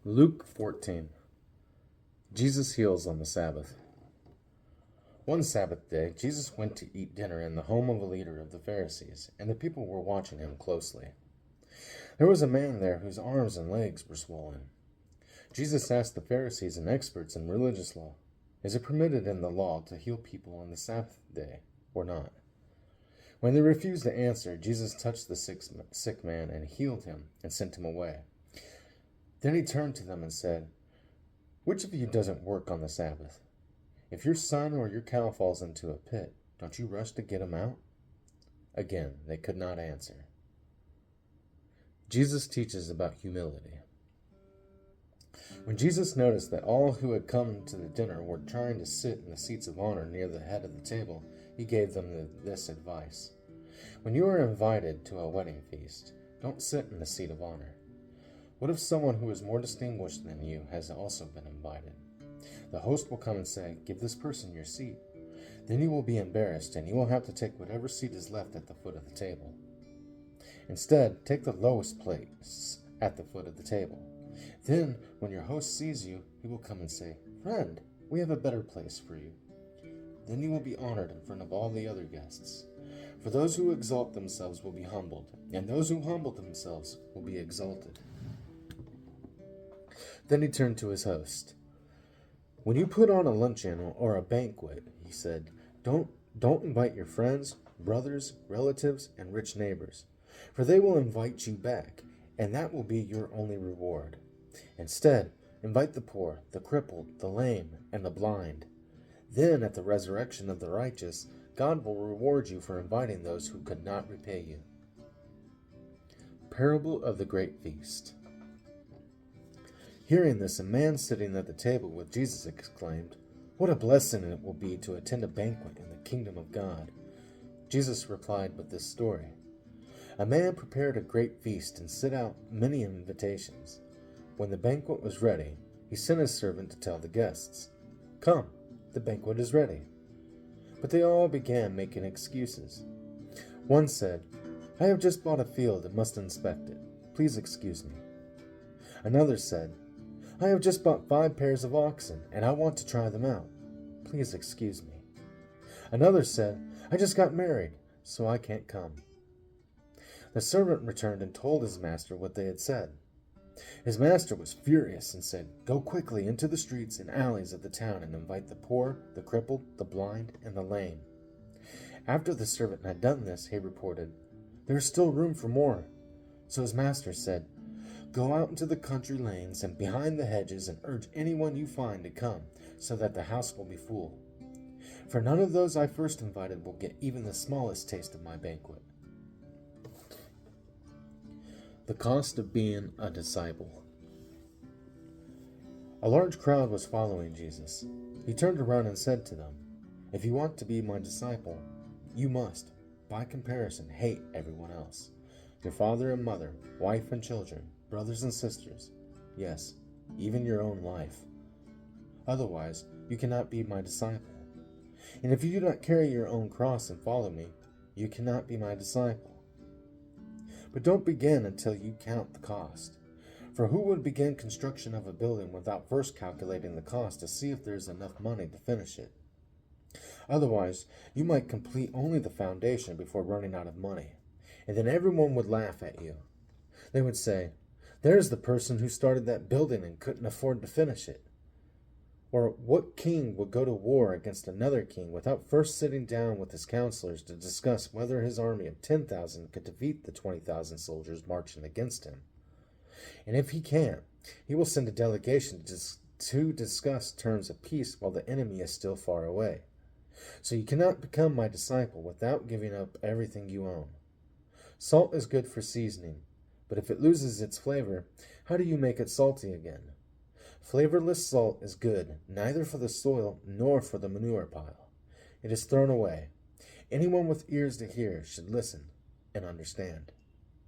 Luke 14. Jesus heals on the Sabbath. One Sabbath day, Jesus went to eat dinner in the home of a leader of the Pharisees, and the people were watching him closely. There was a man there whose arms and legs were swollen. Jesus asked the Pharisees and experts in religious law, "Is it permitted in the law to heal people on the Sabbath day or not?" When they refused to answer, Jesus touched the sick man and healed him and sent him away. Then he turned to them and said, "Which of you doesn't work on the Sabbath? If your son or your cow falls into a pit, don't you rush to get him out?" Again, they could not answer. Jesus teaches about humility. When Jesus noticed that all who had come to the dinner were trying to sit in the seats of honor near the head of the table, he gave them this advice. When you are invited to a wedding feast, don't sit in the seat of honor. What if someone who is more distinguished than you has also been invited? The host will come and say, "Give this person your seat." Then you will be embarrassed, and you will have to take whatever seat is left at the foot of the table. Instead, take the lowest place at the foot of the table. Then, when your host sees you, he will come and say, "Friend, we have a better place for you." Then you will be honored in front of all the other guests. For those who exalt themselves will be humbled, and those who humble themselves will be exalted. Then he turned to his host. "When you put on a luncheon or a banquet," he said, don't invite your friends, brothers, relatives, and rich neighbors, for they will invite you back, and that will be your only reward. Instead, invite the poor, the crippled, the lame, and the blind. Then, at the resurrection of the righteous, God will reward you for inviting those who could not repay you. Parable of the Great Feast. Hearing this, a man sitting at the table with Jesus exclaimed, "What a blessing it will be to attend a banquet in the kingdom of God." Jesus replied with this story. A man prepared a great feast and sent out many invitations. When the banquet was ready, he sent his servant to tell the guests, "Come, the banquet is ready." But they all began making excuses. One said, "I have just bought a field and must inspect it. Please excuse me." Another said, "I have just bought 5 pairs of oxen, and I want to try them out. Please excuse me." Another said, "I just got married, so I can't come." The servant returned and told his master what they had said. His master was furious and said, "Go quickly into the streets and alleys of the town and invite the poor, the crippled, the blind, and the lame." After the servant had done this, he reported, "There is still room for more." So his master said, "Go out into the country lanes and behind the hedges and urge anyone you find to come, so that the house will be full. For none of those I first invited will get even the smallest taste of my banquet." The cost of being a disciple. A large crowd was following Jesus. He turned around and said to them, "If you want to be my disciple, you must, by comparison, hate everyone else. Your father and mother, wife and children, brothers and sisters, yes, even your own life. Otherwise, you cannot be my disciple. And if you do not carry your own cross and follow me, you cannot be my disciple. But don't begin until you count the cost. For who would begin construction of a building without first calculating the cost to see if there is enough money to finish it? Otherwise, you might complete only the foundation before running out of money, and then everyone would laugh at you. They would say, 'There's the person who started that building and couldn't afford to finish it.' Or what king would go to war against another king without first sitting down with his counselors to discuss whether his army of 10,000 could defeat the 20,000 soldiers marching against him? And if he can't, he will send a delegation to discuss terms of peace while the enemy is still far away. So you cannot become my disciple without giving up everything you own. Salt is good for seasoning, but if it loses its flavor, how do you make it salty again? Flavorless salt is good neither for the soil nor for the manure pile. It is thrown away. Anyone with ears to hear should listen and understand."